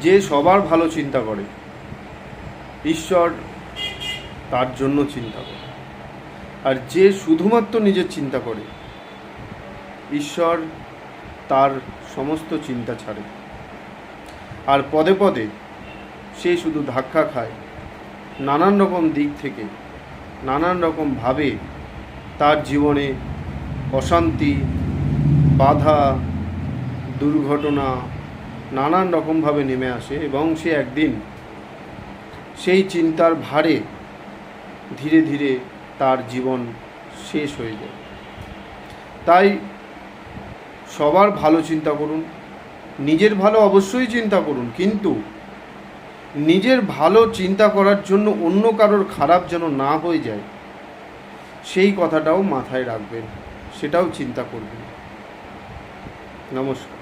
যে সবার ভালো চিন্তা করে, ঈশ্বর তার জন্য চিন্তা করে। আর যে শুধুমাত্র নিজের চিন্তা করে, ঈশ্বর তার সমস্ত চিন্তা ছাড়ে। আর পদে পদে সে শুধু ধাক্কা খায়, নানান রকম দিক থেকে, নানান রকমভাবে তার জীবনে অশান্তি, বাধা, দুর্ঘটনা নানান রকমভাবে নেমে আসে এবং সে একদিন সেই চিন্তার ভারে ধীরে ধীরে তার জীবন শেষ হয়ে যায়। তাই সবার ভালো চিন্তা করুন, নিজের ভালো অবশ্যই চিন্তা করুন, কিন্তু নিজের ভালো চিন্তা করার জন্য অন্য কারোর খারাপ যেন না হয়ে যায় সেই কথাটাও মাথায় রাখবেন, সেটাও চিন্তা করবেন। নমস্কার।